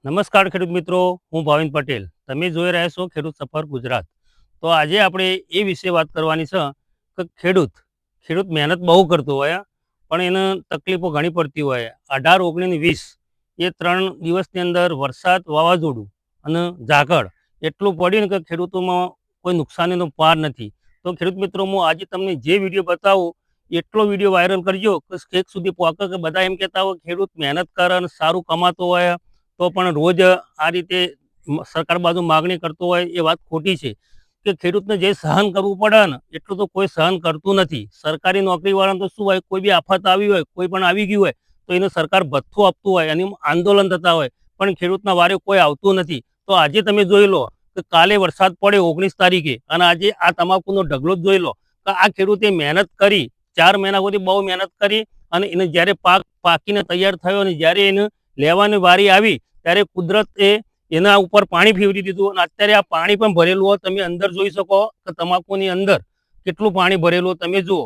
નમસ્કાર ખેડૂત મિત્રો, હું ભાવિન પટેલ. તમે જોઈ રહ્યા છો ખેડૂત સફર ગુજરાત. તો આજે આપણે એ વિશે વાત કરવાની છે કે ખેડૂત મહેનત બહુ કરતો હોય, પણ એને તકલીફો ઘણી પડતી હોય. 18, 19 ને 20 એ 3 દિવસની અંદર વરસાદ, વાવાઝોડું અને ઝાકળ એટલું પડ્યું ને કે ખેડૂતોમાં કોઈ નુકસાનીનો પાર નથી. તો ખેડૂત મિત્રો, હું આજે તમને જે વિડીયો બતાવું એટલો વિડીયો વાયરલ કરજો કે છેક સુધી પહોંચે, કે બધા એમ કહેતા હોય ખેડૂત મહેનત કરે અને સારું કમાતો હોય તો પણ રોજ આ રીતે સરકાર બાજુ માગણી કરતો હોય, એ વાત ખોટી છે. કે ખેડૂતને જે સહન કરવું પડે ને એટલું તો કોઈ સહન કરતું નથી. સરકારી નોકરીવાળાને તો શું હોય, કોઈ બી આફત આવી હોય, કોઈ પણ આવી ગયું હોય તો એને સરકાર ભથ્થું આપતું હોય, એની આંદોલન થતા હોય, પણ ખેડૂતના વારે કોઈ આવતું નથી. તો આજે તમે જોઈ લો કે કાલે વરસાદ પડ્યો 19 તારીખે, અને આજે આ તમાકુનો ઢગલો જ જોઈ લો કે આ ખેડૂતે મહેનત કરી, 4 મહિના સુધી બહુ મહેનત કરી, અને એને જ્યારે પાક પાકીને તૈયાર થયો અને જ્યારે એને લેવાની વારી આવી ત્યારે કુદરતે એના ઉપર પાણી ફેરવી દીધું, અને અત્યારે આ પાણી પણ ભરેલું હોય. તમે અંદર જોઈ શકો કે તમાકુની અંદર કેટલું પાણી ભરેલું તમે જુઓ.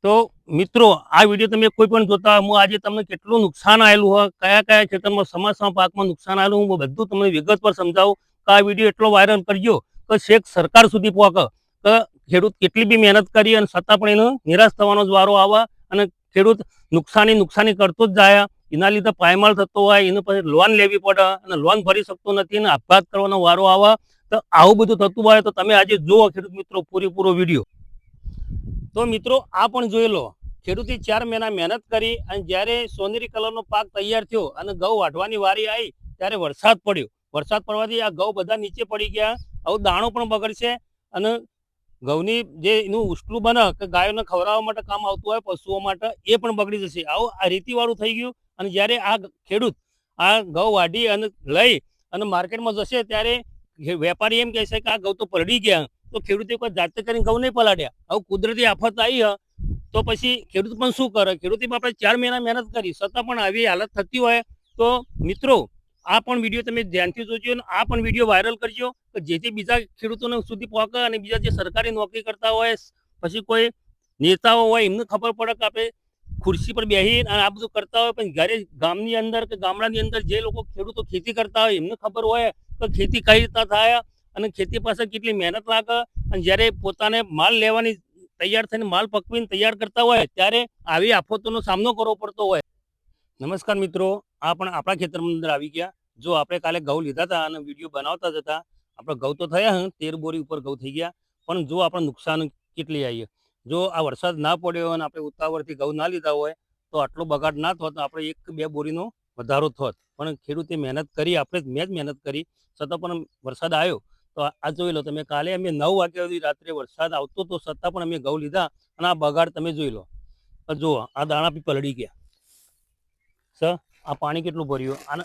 તો મિત્રો, આ વિડીયો તમે કોઈ પણ જોતા હોય, હું આજે તમને કેટલું નુકસાન આવેલું હોય, કયા કયા ખેતરમાં સમાસમાં પાકમાં નુકસાન આવેલું, હું બધું તમને વિગતવાર સમજાવું. કે આ વિડીયો એટલો વાયરલ કરજો કે છેક સરકાર સુધી પહોંચે કે ખેડૂત કેટલી બી મહેનત કરી અને છતાં પણ એનો નિરાશ થવાનો જ વારો આવે, અને ખેડૂત નુકસાની કરતો જ જાય. એના લીધે પાયમાલ થતો હોય, એને પછી લોન લેવી પડે અને લોન ભરી શકતો નથી અને આપઘાત કરવાનો વારો આવે. તો આવું બધું થતું હોય તો તમે આજે જુઓ ખેડૂત મિત્રો પૂરેપૂરો વિડીયો. તો મિત્રો, આ પણ જોઈ લો, ખેડૂતે 4 મહિના મહેનત કરી અને જ્યારે સોનેરી કલરનો પાક તૈયાર થયો અને ઘઉં વાઢવાની વારી આવી ત્યારે વરસાદ પડ્યો. વરસાદ પડવાથી આ ઘઉં બધા નીચે પડી ગયા. આવું દાણો પણ બગડશે, અને ઘઉંની જે એનું ઉસલું બને કે ગાયોને ખવડાવવા માટે કામ આવતું હોય, પશુઓ માટે, એ પણ બગડી જશે. આવું આ રીતિવાળું થઈ ગયું. અને જ્યારે આ ખેડૂત આ ઘઉં વાઢી અને લઈ અને માર્કેટમાં જશે ત્યારે વેપારી એમ કહેશે કે આ ઘઉં તો પલળી ગયા. તો ખેડૂતે કોઈ જાતે કરીને ઘઉં નહીં પલાળ્યા. આવું કુદરતી આફત આવી તો પછી ખેડૂત પણ શું કરે? ખેડૂતે આપણે 4 મહિના મહેનત કરી છતાં પણ આવી હાલત થતી હોય તો મિત્રો, આ પણ વિડીયો તમે ધ્યાનથી જોજો અને આ પણ વિડીયો વાયરલ કરજો કે જેથી બીજા ખેડૂતોને સુધી પહોંચે, અને બીજા જે સરકારી નોકરી કરતા હોય, પછી કોઈ નેતાઓ હોય, એમને ખબર પડે કે આપણે ખુરશી પર બેસી અને આ બધું કરતા હોય, પણ ઘરે ગામની અંદર કે ગામડાની અંદર જે લોકો ખેડૂતો ખેતી કરતા હોય એમને ખબર હોય કે ખેતી કઈ રીતના થાય અને ખેતી પાસે કેટલી મહેનત લાગે. અને જ્યારે પોતાને માલ લેવાની તૈયાર થઈને માલ પકવીને તૈયાર કરતા હોય ત્યારે આવી આફતોનો સામનો કરવો પડતો હોય. નમસ્કાર મિત્રો, આ પણ આપણા ખેતરની અંદર આવી ગયા. જો આપણે કાલે ઘઉં લીધા હતા અને વિડીયો બનાવતા જતા, આપણે ઘઉં તો થયા 13 બોરી ઉપર ઘઉં થઈ ગયા, પણ જો આપણે નુકસાન કેટલી આવી. જો આ વરસાદ ના પડ્યો અને આપણે ઉતાવળથી ઘઉં ના લીધા હોય તો આટલો બગાડ ના થોત, આપણે 1-2 બોરીનો વધારો થોત. પણ ખેડૂતે મહેનત કરી, મેં જ મહેનત કરી, છતાં પણ વરસાદ આવ્યો. તો આ જોઈ લો તમે, કાલે અમે 9 વાગ્યા સુધી રાત્રે વરસાદ આવતો તો છતાં પણ અમે ઘઉં લીધા, અને આ બગાડ તમે જોઈ લો. જુઓ, આ દાણા બી પલળી ગયા સર. આ પાણી કેટલું ભર્યું, અને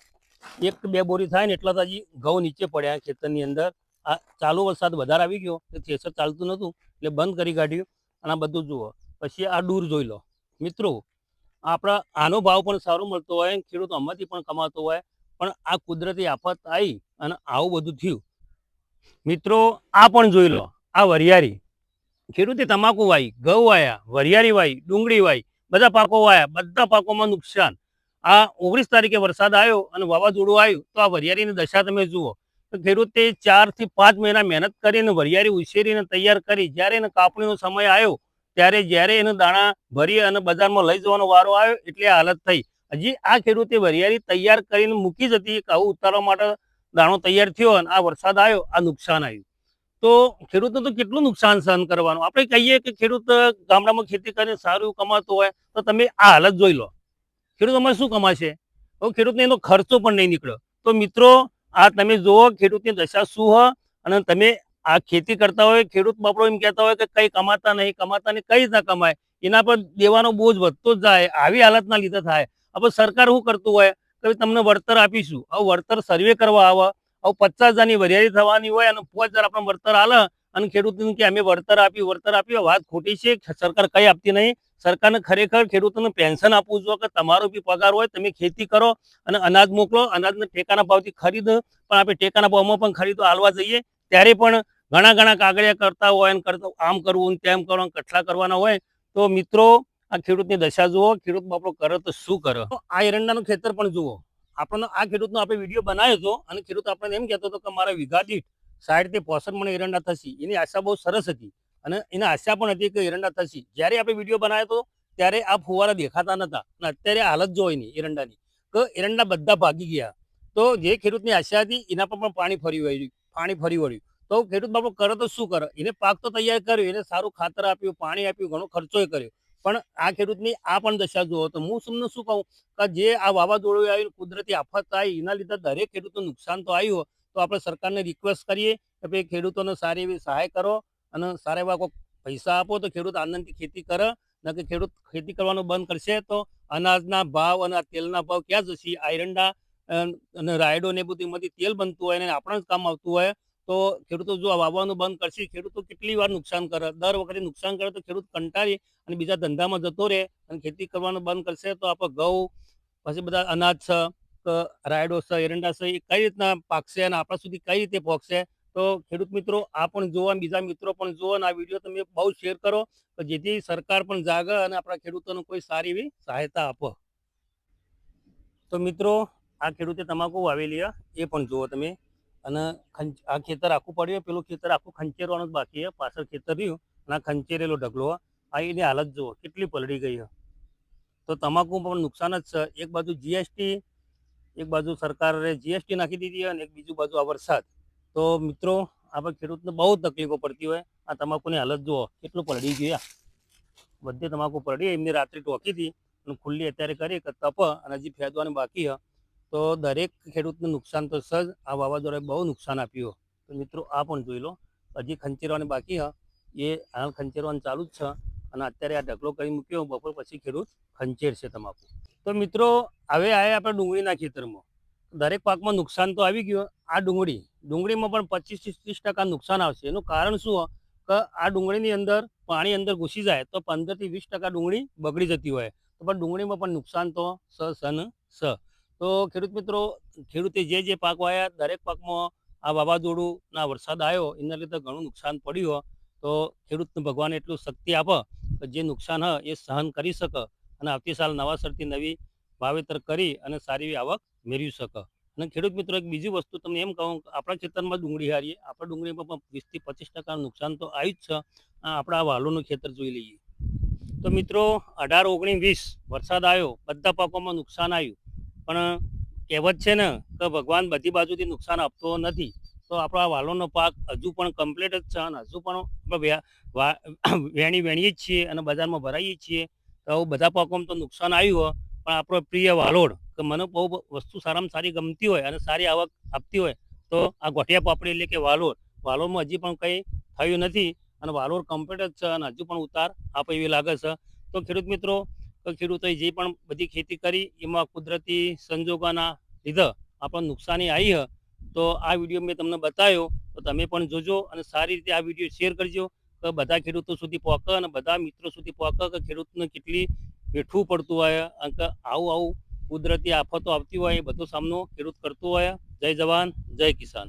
1-2 બોરી થાય ને એટલા તો હજી ઘઉં નીચે પડ્યા ખેતરની અંદર. આ ચાલુ વરસાદ વધારે આવી ગયો, થ્રેસર ચાલતું નહોતું એટલે બંધ કરી કાઢ્યું. અને આ બધું જુઓ. પછી આ દૂર જોઈ લો મિત્રો, આપણા આનો ભાવ પણ સારો મળતો હોય, ખેડૂત આમાંથી પણ કમાતો હોય, પણ આ કુદરતી આફત આવી અને આવું બધું થયું. મિત્રો, આ પણ જોઈ લો, આ વરિયાળી ખેડૂતે તમાકુ વાવી, ઘઉં વાયા, વરિયાળી વાવી, ડુંગળી વાવી, બધા પાકો વાયા, બધા પાકોમાં નુકસાન. આ 19 તારીખે વરસાદ આવ્યો અને વાવાઝોડું આવ્યું તો આ વરિયાળીની દશા તમે જુઓ. તો ખેડૂતે 4 થી 5 મહિના મહેનત કરીને વરિયાળી ઉછેરીને તૈયાર કરી, જ્યારે એને કાપણીનો સમય આવ્યો જ્યારે એને દાણા ભરી અને બજારમાં લઈ જવાનો વારો આવ્યો એટલે આ હાલત થઈ. હજી આ ખેડૂતે વરિયાળી તૈયાર કરીને મૂકી જ હતી, આવું ઉતારવા માટે દાણો તૈયાર થયો અને આ વરસાદ આવ્યો, આ નુકસાન આવ્યું. તો ખેડૂતને તો કેટલું નુકસાન સહન કરવાનું. આપણે કહીએ કે ખેડૂત ગામડામાં ખેતી કરીને સારું કમાતું હોય, તો તમે આ હાલત જોઈ લો. ખેડૂત અમારે શું કમાશે? હવે ખેડૂતને એનો ખર્ચો પણ નહીં નીકળ્યો. તો મિત્રો, આ તમે જુઓ ખેડૂતની દશા શું હોય. અને તમે આ ખેતી કરતા હોય, ખેડૂત બાપડો એમ કહેતા હોય કે કંઈ કમાતા નહીં, કઈ રીતના કમાય, એના પર દેવાનો બોજ વધતો જ જાય. આવી હાલતના લીધે થાય. હવે સરકાર શું કરતું હોય કે તમને વળતર આપીશું. હવે વળતર સર્વે કરવા આવે, હવે 50,000ની વરિયાળી થવાની હોય અને 5,000 આપણે વળતર આલે, અને ખેડૂતને કે અમે વળતર આપી. વાત ખોટી છે. સરકાર કંઈ આપતી નહીં. સરકારને ખરેખર ખેડૂતોને પેન્શન આપવું જોઈએ કે તમારો બી પગાર હોય, તમે ખેતી કરો અને અનાજ મોકલો, અનાજને ટેકાના ભાવથી ખરીદો. પણ આપણે ટેકાના ભાવમાં પણ ખરીદો હાલવા જઈએ ત્યારે પણ ઘણા કાગળિયા કરતા હોય, આમ કરવું તેમ કરવું, કઠલા કરવાના હોય. તો મિત્રો, આ ખેડૂતની દશા જુઓ, ખેડૂત બાપડો કરે તો શું કરે. આ એરંડાનું ખેતર પણ જુઓ. આપણને આ ખેડૂતનો આપણે વિડીયો બનાવ્યો હતો અને ખેડૂત આપણને એમ કહેતો હતો કે મારા વીઘા દીઠ 60 થી 65 મણ એરંડા થશે. એની આશા બહુ સરસ હતી અને એના આશા પણ હતી કે એરંડા થશે. જ્યારે આપણે વિડીયો બનાવ્યો હતો ત્યારે આ ફુવારા દેખાતા નતા અને અત્યારે હાલત જો એની એરંડાની કે એરંડા બધા ભાગી ગયા. તો જે ખેડૂતની આશા હતી એના પર પણ પાણી ફરી વળ્યું. તો ખેડૂત બાપડો કરે તો શું કરે. એને પાક તો તૈયાર કર્યો, એને સારું ખાતર આપ્યું, પાણી આપ્યું, ઘણો ખર્ચો કર્યો, પણ આ ખેડૂતની આ પણ દશા જુઓ. તો હું તમને શું કહું કે જે આ વાવાઝોડું આવ્યું, કુદરતી આફત આવી, એના લીધે દરેક ખેડૂતનું નુકસાન તો આવ્યું. તો આપણે સરકારને રિક્વેસ્ટ કરીએ કે ભાઈ ખેડૂતોને સારી એવી સહાય કરો અને સારા એવા કોઈ પૈસા આપો તો ખેડૂત આનંદથી ખેતી કરે. ન કે ખેડૂત ખેતી કરવાનું બંધ કરશે તો અનાજના ભાવ અને તેલના ભાવ ક્યાં જશે. આ એરંડા અને રાયડો ને બધું એમાંથી તેલ બનતું હોય અને આપણે જ કામ આવતું હોય. તો ખેડૂતો જો વાવવાનું બંધ કરશે, ખેડૂતો કેટલી વાર નુકસાન કરે. દર વખતે નુકસાન કરે તો ખેડૂત કંટાળી અને બીજા ધંધામાં જતો રહે અને ખેતી કરવાનું બંધ કરશે તો આપણે ઘઉં પછી બધા અનાજ છે કે રાયડો છે, એરંડા છે, એ કઈ રીતના પાકશે અને આપણા સુધી કઈ રીતે પહોંચશે. તો ખેડૂત મિત્રો આ પણ જુઓ અને બીજા મિત્રો પણ જુઓ અને આ વિડીયો તમે બહુ શેર કરો તો જેથી સરકાર પણ જાગે અને આપણા ખેડૂતોને કોઈ સારી એવી સહાયતા આપો. તો મિત્રો આ ખેડૂતે તમાકુ વાવેલી એ પણ જુઓ તમે. અને આ ખેતર આખું પડ્યું, પેલું ખેતર આખું ખંચેરવાનું જ બાકી છે. પાછળ ખેતર રહ્યું અને આ ખંચેરેલો ઢગલો આ એની હાલત જુઓ કેટલી પલળી ગઈ છે. તો તમાકુ પણ નુકસાન જ છે. એક બાજુ જીએસટી, એક બાજુ સરકારે જીએસટી નાખી દીધી અને એક બીજું બાજુ આ વરસાદ. તો મિત્રો આપણે ખેડૂતને બહુ તકલીફો પડતી હોય. આ તમાકુની હાલત જુઓ કેટલું પલળી ગયું. બધે તમાકુ પડી એમની રાત્રે ટોકી હતી અને ખુલ્લી અત્યારે કરી કે તપ અને હજી ફેદવાનું બાકી છે. તો દરેક ખેડૂતને નુકસાન તો સજ આ વાવાઝોડાએ બહુ નુકસાન આપ્યું. તો મિત્રો આ પણ જોઈ લો, હજી ખંચેરવાની બાકી છે. એ હાલ ખંચેરવાનું ચાલુ જ છે અને અત્યારે આ ઢગલો કરી મૂક્યો. બપોર પછી ખેડૂત ખંચેરશે તમાકુ. તો મિત્રો હવે આવ્યા આપણે ડુંગળીના ખેતરમાં. દરેક પાકમાં નુકસાન તો આવી ગયું. આ ડુંગળીમાં પણ 25-30% નુકસાન આવશે. એનું કારણ શું કે આ ડુંગળીની અંદર પાણી અંદર ઘૂસી જાય તો 15 થી 20% ડુંગળી બગડી જતી હોય. તો પણ ડુંગળીમાં પણ નુકસાન તો સ. તો ખેડૂત મિત્રો, ખેડૂતે જે પાક વાયા દરેક પાકમાં આ વાવાઝોડું ના વરસાદ આવ્યો એના લીધે ઘણું નુકસાન પડ્યું. તો ખેડૂતને ભગવાન એટલું શક્તિ આપે કે જે નુકસાન હોય એ સહન કરી શકે અને આવતી સાલ નવાસરથી નવી વાવેતર કરી અને સારી એવી આવક મેળવી શકે. અને ખેડૂત મિત્રો એક બીજી વસ્તુ તમને એમ કહું, આપણા ખેતરમાં ડુંગળી હારીએ, આપણા ડુંગળીમાં પણ 20 થી 25% નુકસાન તો આવ્યું જ છે. આપણા આ વાલોનું ખેતર જોઈ લઈએ તો મિત્રો 18-19-20 વરસાદ આવ્યો, બધા પાકોમાં નુકસાન આવ્યું. પણ કહેવત છે ને કે ભગવાન બધી બાજુથી નુકસાન આપતો નથી. તો આપણા વાલોનો પાક હજુ પણ કમ્પ્લીટ જ છે અને હજુ પણ વેણીએ જ છીએ અને બજારમાં ભરાઈએ છીએ. તો બધા પાકોમાં તો નુકસાન આવ્યું હોય, પણ આપણો પ્રિય વાલોડ કે મને બહુ વસ્તુ સારામાં સારી ગમતી હોય અને સારી આવક આપતી હોય તો આ ગોઠિયા પાપડી એટલે કે વાલોડમાં હજી પણ કંઈ થયું નથી અને વાલોડ કમ્પ્લીટ જ છે અને હજુ પણ ઉતાર આપે એવી લાગે છે. તો ખેડૂત મિત્રો, ખેડૂતોએ જે પણ બધી ખેતી કરી એમાં કુદરતી સંજોગોના લીધે આપણને નુકસાની આવી છે. તો આ વિડીયો મેં તમને બતાવ્યો તો તમે પણ જોજો અને સારી રીતે આ વિડીયો શેર કરજો કે બધા ખેડૂતો સુધી પહોંચે અને બધા મિત્રો સુધી પહોંચે કે ખેડૂતને કેટલી વેઠવું પડતું હોય કે આવું કુદરતી આફતો આવતી હોય એ બધો સામનો ખેડૂત કરતો હોય. જય જવાન, જય કિસાન.